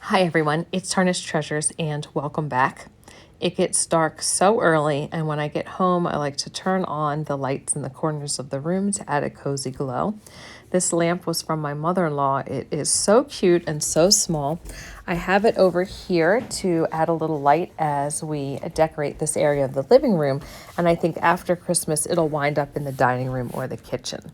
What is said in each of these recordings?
Hi everyone, it's Tarnished Treasures and welcome back. It gets dark so early, and when I get home, I like to turn on the lights in the corners of the room to add a cozy glow. This lamp was from my mother-in-law. It is so cute and so small. I have it over here to add a little light as we decorate this area of the living room, and I think after Christmas it'll wind up in the dining room or the kitchen.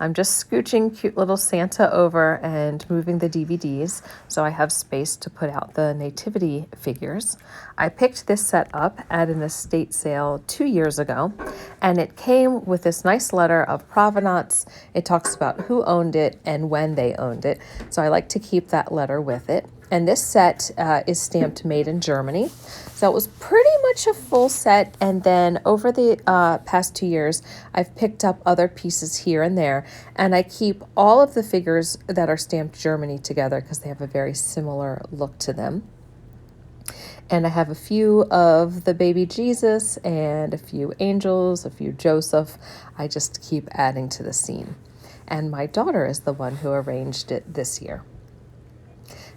I'm just scooching cute little Santa over and moving the DVDs so I have space to put out the nativity figures. I picked this set up at an estate sale 2 years ago, and it came with this nice letter of provenance. It talks about who owned it and when they owned it, so I like to keep that letter with it. And this set is stamped made in Germany. So it was pretty much a full set. And then over the past 2 years, I've picked up other pieces here and there. And I keep all of the figures that are stamped Germany together because they have a very similar look to them. And I have a few of the baby Jesus and a few angels, a few Joseph. I just keep adding to the scene. And my daughter is the one who arranged it this year.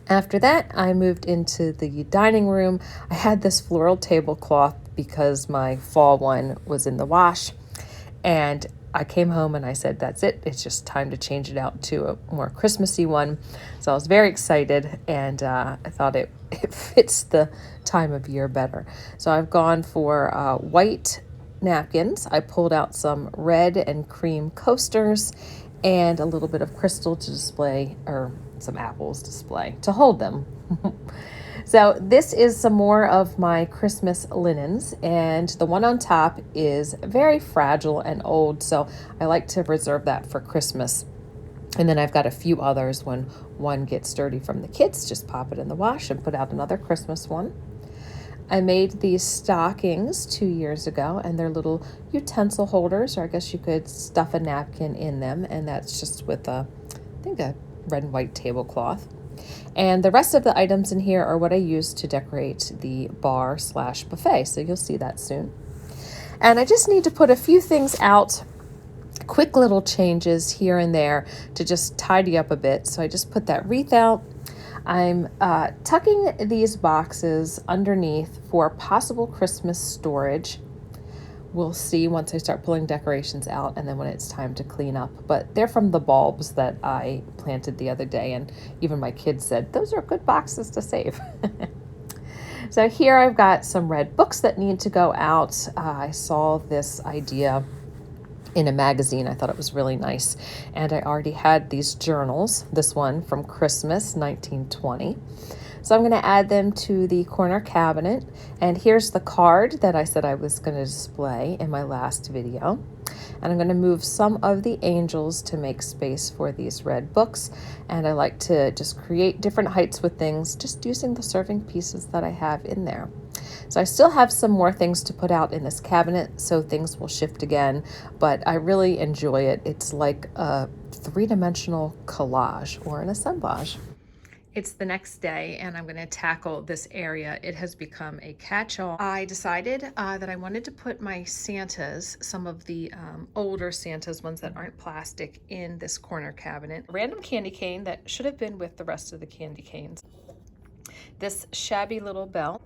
After that, I moved into the dining room. I had this floral tablecloth because my fall one was in the wash. And I came home and I said, that's it. It's just time to change it out to a more Christmassy one. So I was very excited, and I thought it fits the time of year better. So I've gone for white napkins. I pulled out some red and cream coasters and a little bit of crystal to display, or some apples display to hold them. So this is some more of my Christmas linens, and the one on top is very fragile and old, so I like to reserve that for Christmas. And then I've got a few others. When one gets dirty from the kids, just pop it in the wash and put out another Christmas one. I made these stockings 2 years ago, and they're little utensil holders, or I guess you could stuff a napkin in them, and that's just with I think a red and white tablecloth. And the rest of the items in here are what I use to decorate the bar/buffet, so you'll see that soon. And I just need to put a few things out, quick little changes here and there to just tidy up a bit. So I just put that wreath out. I'm tucking these boxes underneath for possible Christmas storage. We'll see once I start pulling decorations out and then when it's time to clean up. But they're from the bulbs that I planted the other day, and even my kids said, those are good boxes to save. So here I've got some red books that need to go out. I saw this idea in a magazine. I thought it was really nice. And I already had these journals, this one from Christmas 1920. So I'm going to add them to the corner cabinet. And here's the card that I said I was going to display in my last video. And I'm going to move some of the angels to make space for these red books. And I like to just create different heights with things, just using the serving pieces that I have in there. So I still have some more things to put out in this cabinet, so things will shift again, but I really enjoy it. It's like a three-dimensional collage or an assemblage. It's the next day, and I'm going to tackle this area. It has become a catch-all. I decided that I wanted to put my Santas, some of the older Santas, ones that aren't plastic, in this corner cabinet. A random candy cane that should have been with the rest of the candy canes. This shabby little bell.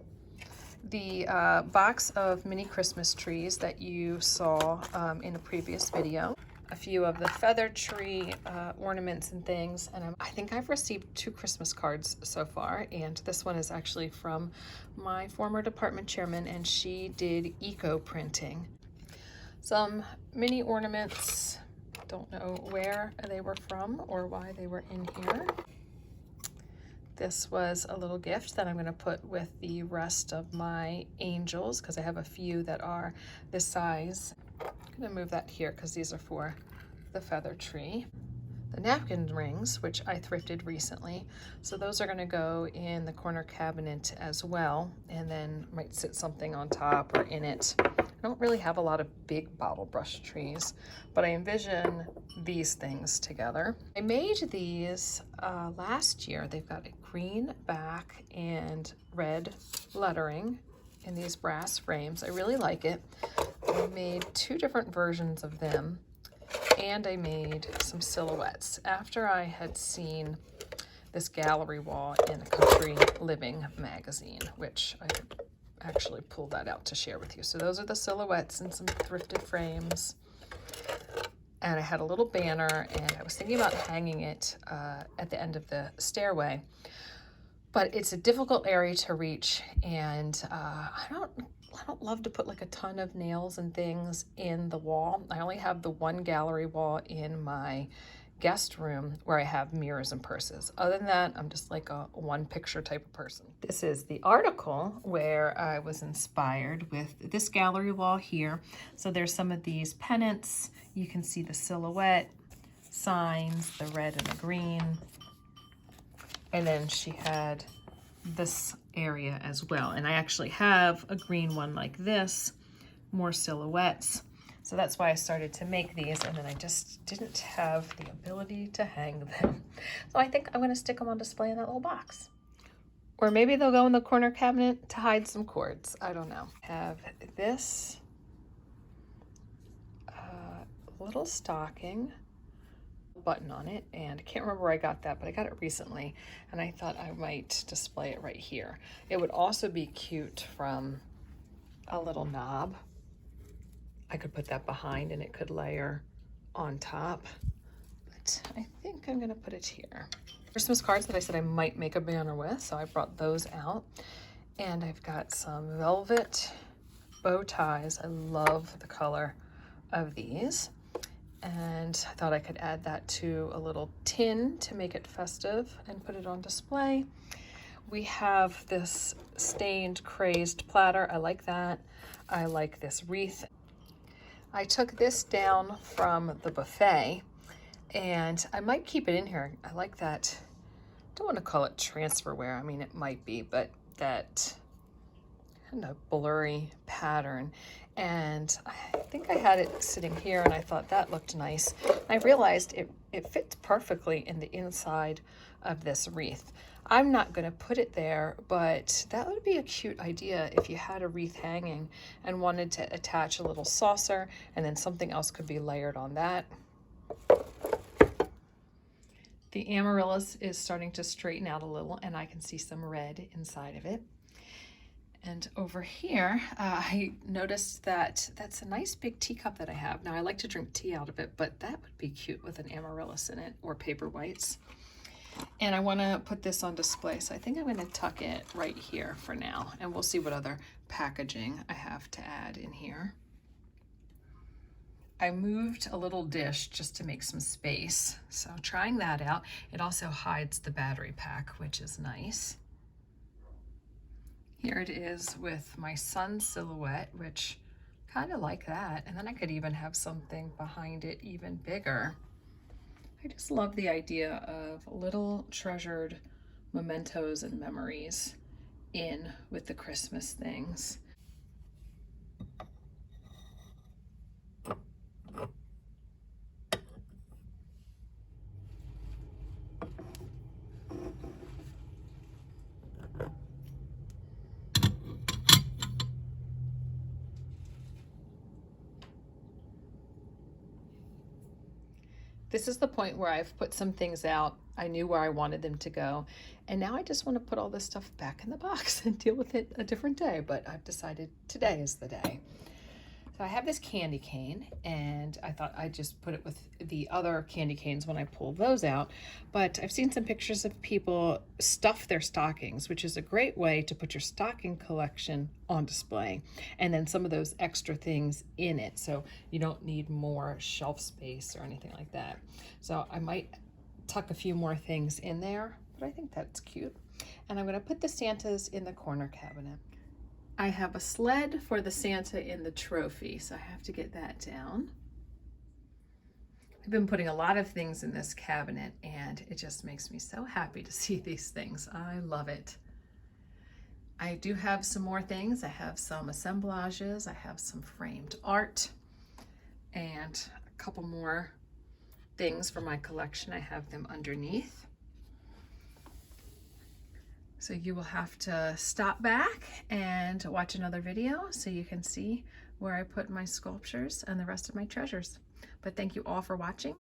The box of mini Christmas trees that you saw in a previous video. A few of the feather tree ornaments and things, and I think I've received 2 Christmas cards so far, and this one is actually from my former department chairman, and she did eco printing. Some mini ornaments, don't know where they were from or why they were in here. This was a little gift that I'm going to put with the rest of my angels because I have a few that are this size. I'm going to move that here because these are for the feather tree. The napkin rings, which I thrifted recently, so those are going to go in the corner cabinet as well, and then might sit something on top or in it. I don't really have a lot of big bottle brush trees, but I envision these things together. I made these last year. They've got a green back and red lettering in these brass frames. I really like it. I made 2 different versions of them, and I made some silhouettes. After I had seen this gallery wall in a Country Living magazine, which I could actually pull that out to share with you. So those are the silhouettes in some thrifted frames. And I had a little banner, and I was thinking about hanging it at the end of the stairway. But it's a difficult area to reach, and I don't love to put like a ton of nails and things in the wall. I only have the one gallery wall in my guest room where I have mirrors and purses. Other than that, I'm just like a one picture type of person. This is the article where I was inspired with this gallery wall here. So there's some of these pennants. You can see the silhouette, signs, the red and the green. And then she had this area as well. And I actually have a green one like this, more silhouettes. So that's why I started to make these, and then I just didn't have the ability to hang them. So I think I'm gonna stick them on display in that little box. Or maybe they'll go in the corner cabinet to hide some cords. I don't know. Have this little stocking button on it, and I can't remember where I got that, but I got it recently, and I thought I might display it right here. It would also be cute from a little knob. I could put that behind and it could layer on top, but I think I'm gonna put it here. Christmas cards that I said I might make a banner with, so I brought those out. And I've got some velvet bow ties. I love the color of these. And I thought I could add that to a little tin to make it festive and put it on display. We have this stained crazed platter. I like that. I like this wreath. I took this down from the buffet, and I might keep it in here. I like that. I don't want to call it transferware. I mean, it might be, but that kind of blurry pattern. And I think I had it sitting here, and I thought that looked nice. I realized it fits perfectly in the inside of this wreath. I'm not going to put it there, but that would be a cute idea if you had a wreath hanging and wanted to attach a little saucer, and then something else could be layered on that. The amaryllis is starting to straighten out a little, and I can see some red inside of it. And over here, I noticed that that's a nice big teacup that I have. Now, I like to drink tea out of it, but that would be cute with an amaryllis in it, or paper whites. And I want to put this on display, so I think I'm going to tuck it right here for now, and we'll see what other packaging I have to add in here. I moved a little dish just to make some space, so trying that out. It also hides the battery pack, which is nice. Here it is with my son's silhouette, which kind of like that, and then I could even have something behind it even bigger. I just love the idea of little treasured mementos and memories in with the Christmas things. This is the point where I've put some things out. I knew where I wanted them to go. And now I just want to put all this stuff back in the box and deal with it a different day. But I've decided today is the day. So I have this candy cane, and I thought I'd just put it with the other candy canes when I pull those out. But I've seen some pictures of people stuff their stockings, which is a great way to put your stocking collection on display, and then some of those extra things in it, so you don't need more shelf space or anything like that. So I might tuck a few more things in there, but I think that's cute. And I'm going to put the Santas in the corner cabinet. I have a sled for the Santa in the trophy, so I have to get that down. I've been putting a lot of things in this cabinet, and it just makes me so happy to see these things. I love it. I do have some more things. I have some assemblages. I have some framed art, and a couple more things for my collection. I have them underneath. So you will have to stop back and watch another video so you can see where I put my sculptures and the rest of my treasures. But thank you all for watching.